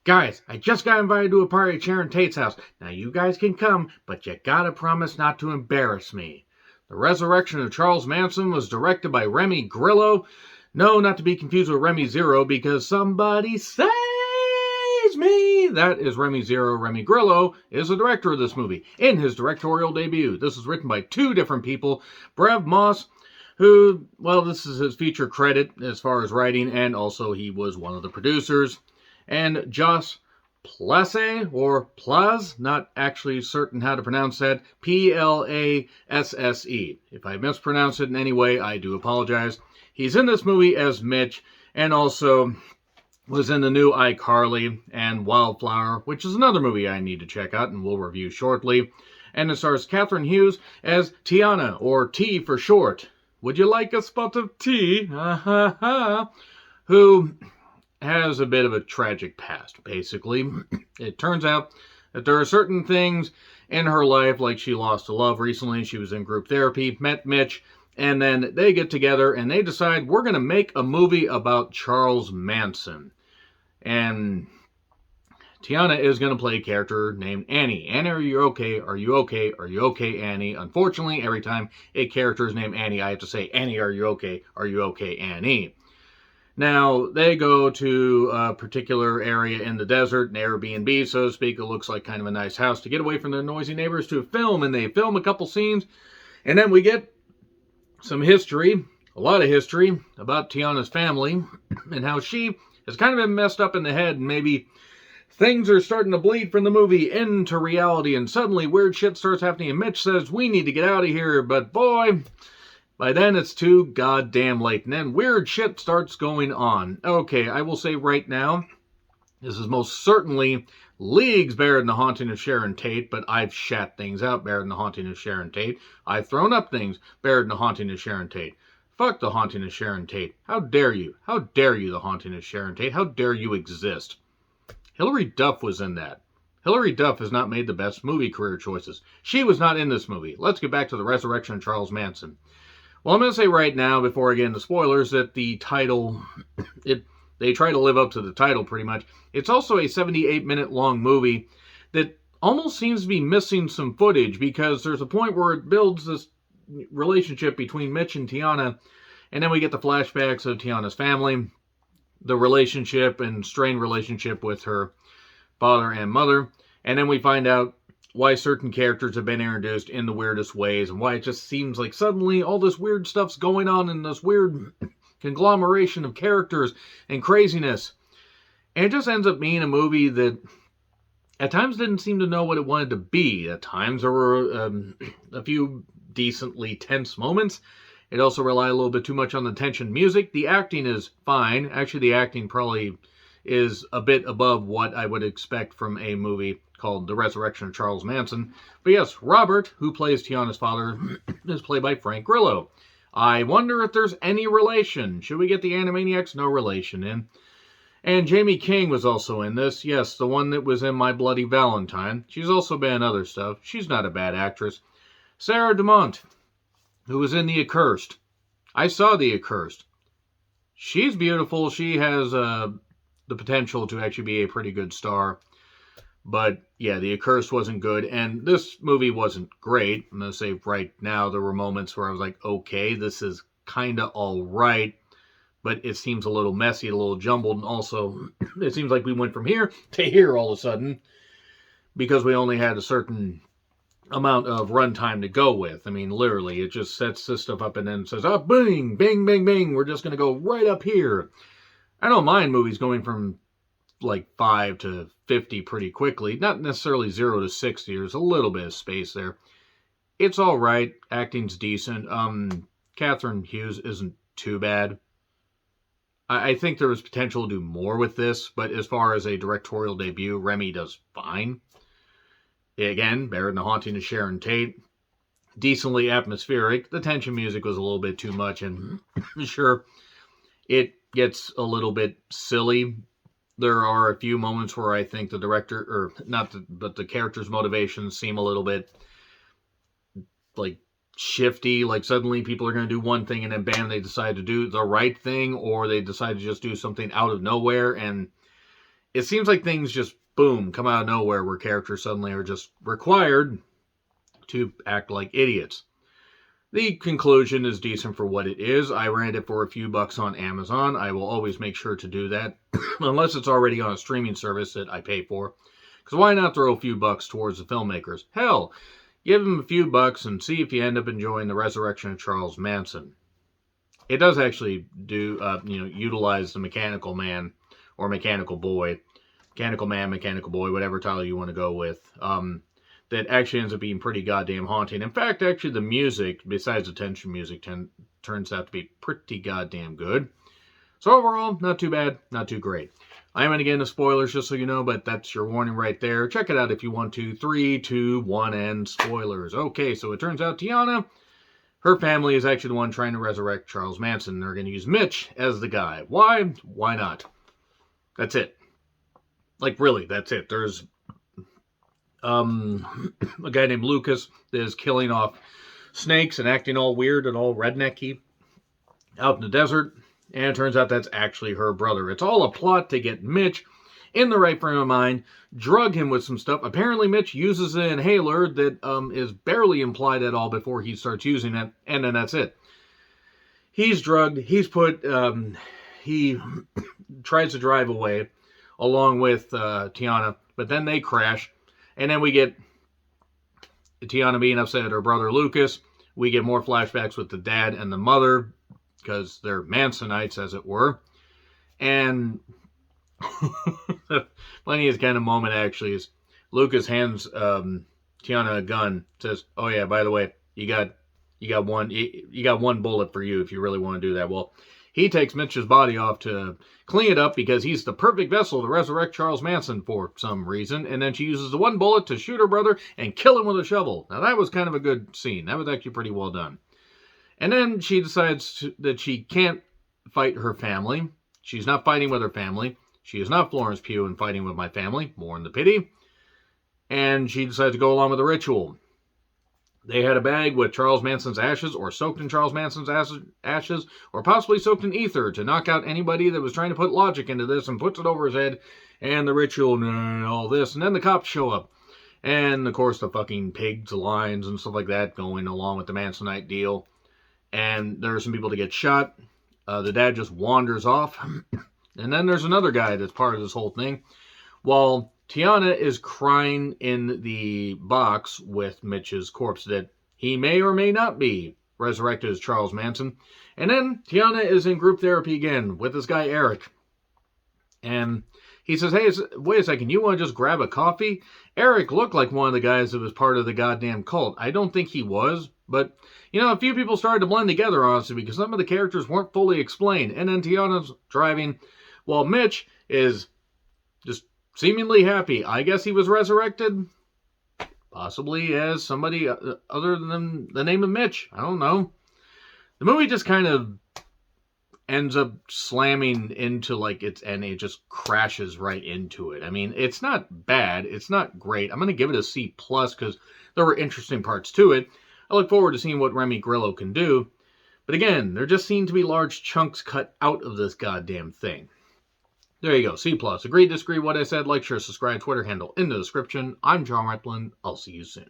Guys, I just got invited to a party at Sharon Tate's house. Now you guys can come, but you gotta promise not to embarrass me. The Resurrection of Charles Manson was directed by Remy Grillo. No, not to be confused with Remy Zero, because somebody saves me. That is Remy Zero. Remy Grillo is the director of this movie. In his directorial debut, this was written by two different people. Brev Moss, who, well, this is his feature credit as far as writing, and also he was one of the producers. And Joss Plasse, or Plaz, not actually certain how to pronounce that, Plasse. If I mispronounce it in any way, I do apologize. He's in this movie as Mitch, and also was in the new iCarly and Wildflower, which is another movie I need to check out and will review shortly. And it stars Catherine Hughes as Tiana, or T for short. Would you like a spot of tea? Who has a bit of a tragic past, basically. It turns out that there are certain things in her life, like she lost a love recently, she was in group therapy, met Mitch, and then they get together and they decide, we're going to make a movie about Charles Manson. And Tiana is going to play a character named Annie. Annie, are you okay? Are you okay? Are you okay, Annie? Unfortunately, every time a character is named Annie, I have to say, Annie, are you okay? Are you okay, Annie? Now, they go to a particular area in the desert, an Airbnb, so to speak. It looks like kind of a nice house to get away from their noisy neighbors to film, and they film a couple scenes. And then we get some history, a lot of history, about Tiana's family and how she has kind of been messed up in the head, and maybe things are starting to bleed from the movie into reality, and suddenly weird shit starts happening, and Mitch says, we need to get out of here, but boy, by then it's too goddamn late, and then weird shit starts going on. Okay, I will say right now, this is most certainly leagues better than The Haunting of Sharon Tate, but I've shat things out better than The Haunting of Sharon Tate. I've thrown up things better than The Haunting of Sharon Tate. Fuck The Haunting of Sharon Tate. How dare you? How dare you, The Haunting of Sharon Tate? How dare you exist? Hilary Duff was in that. Hilary Duff has not made the best movie career choices. She was not in this movie. Let's get back to The Resurrection of Charles Manson. Well, I'm going to say right now, before I get into spoilers, that the title, they try to live up to the title pretty much. It's also a 78-minute long movie that almost seems to be missing some footage, because there's a point where it builds this relationship between Mitch and Tiana, and then we get the flashbacks of Tiana's family, the relationship and strained relationship with her father and mother, and then we find out why certain characters have been introduced in the weirdest ways, and why it just seems like suddenly all this weird stuff's going on in this weird conglomeration of characters and craziness. And it just ends up being a movie that at times didn't seem to know what it wanted to be. At times there were a few decently tense moments. It also relied a little bit too much on the tension music. The acting is fine. Actually, the acting probably is a bit above what I would expect from a movie called The Resurrection of Charles Manson. But yes, Robert, who plays Tiana's father, is played by Frank Grillo. I wonder if there's any relation. Should we get the Animaniacs? No relation in. And Jamie King was also in this. Yes, the one that was in My Bloody Valentine. She's also been in other stuff. She's not a bad actress. Sarah DeMont, who was in The Accursed. I saw The Accursed. She's beautiful. She has the potential to actually be a pretty good star. But yeah, The Accursed wasn't good, and this movie wasn't great. I'm going to say right now, there were moments where I was like, okay, this is kind of all right, but it seems a little messy, a little jumbled, and also it seems like we went from here to here all of a sudden, because we only had a certain amount of runtime to go with. I mean, literally, it just sets this stuff up and then says, oh, bing, bing, bing, bing, we're just going to go right up here. I don't mind movies going from like 5 to 50 pretty quickly. Not necessarily 0 to 60. There's a little bit of space there. It's all right. Acting's decent. Catherine Hughes isn't too bad. I think there was potential to do more with this, but as far as a directorial debut, Remy does fine. Again, better than The Haunting of Sharon Tate. Decently atmospheric. The tension music was a little bit too much, and sure, it gets a little bit silly. There are a few moments where I think the director, or not, but the character's motivations seem a little bit like shifty. Like suddenly people are going to do one thing and then bam, they decide to do the right thing, or they decide to just do something out of nowhere, and it seems like things just, boom, come out of nowhere where characters suddenly are just required to act like idiots. The conclusion is decent for what it is. I rented it for a few bucks on Amazon. I will always make sure to do that, unless it's already on a streaming service that I pay for. Because why not throw a few bucks towards the filmmakers? Hell, give them a few bucks and see if you end up enjoying the resurrection of Charles Manson. It does actually utilize the mechanical man or mechanical boy, mechanical man, mechanical boy, whatever title you want to go with. That actually ends up being pretty goddamn haunting. In fact, actually, the music, besides the tension music, turns out to be pretty goddamn good. So overall, not too bad, not too great. I am going to get into spoilers, just so you know, but that's your warning right there. Check it out if you want to. 3, 2, 1, and spoilers. Okay, so it turns out Tiana, her family is actually the one trying to resurrect Charles Manson. They're going to use Mitch as the guy. Why? Why not? That's it. Like, really, that's it. There's a guy named Lucas that is killing off snakes and acting all weird and all rednecky out in the desert. And it turns out that's actually her brother. It's all a plot to get Mitch in the right frame of mind, drug him with some stuff. Apparently, Mitch uses an inhaler that is barely implied at all before he starts using it, and then that's it. He's drugged. He tries to drive away along with Tiana, but then they crash. And then we get Tiana being upset at her brother Lucas. We get more flashbacks with the dad and the mother, because they're Mansonites, as it were. And the funniest kind of moment, actually, is Lucas hands Tiana a gun, says, "Oh yeah, by the way, you got one bullet for you if you really want to do that." Well, he takes Mitch's body off to clean it up because he's the perfect vessel to resurrect Charles Manson for some reason. And then she uses the one bullet to shoot her brother and kill him with a shovel. Now, that was kind of a good scene. That was actually pretty well done. And then she decides that she can't fight her family. She's not fighting with her family. She is not Florence Pugh and fighting with my family. More in the pity. And she decides to go along with the ritual. They had a bag with Charles Manson's ashes, or soaked in Charles Manson's ashes, or possibly soaked in ether to knock out anybody that was trying to put logic into this, and puts it over his head, and the ritual and all this. And then the cops show up. And, of course, the fucking pigs, lions, and stuff like that going along with the Mansonite deal. And there are some people that get shot. The dad just wanders off. And then there's another guy that's part of this whole thing. While Tiana is crying in the box with Mitch's corpse that he may or may not be resurrected as Charles Manson. And then Tiana is in group therapy again with this guy Eric. And he says, "Hey, wait a second, you want to just grab a coffee?" Eric looked like one of the guys that was part of the goddamn cult. I don't think he was, but, a few people started to blend together, honestly, because some of the characters weren't fully explained. And then Tiana's driving, while Mitch is just seemingly happy. I guess he was resurrected, possibly as somebody other than the name of Mitch. I don't know. The movie just kind of ends up slamming into and it just crashes right into it. I mean, it's not bad. It's not great. I'm going to give it a C+ because there were interesting parts to it. I look forward to seeing what Remy Grillo can do. But again, there just seem to be large chunks cut out of this goddamn thing. There you go, C+. Agree, disagree, what I said, like, share, subscribe, Twitter handle in the description. I'm John Replin. I'll see you soon.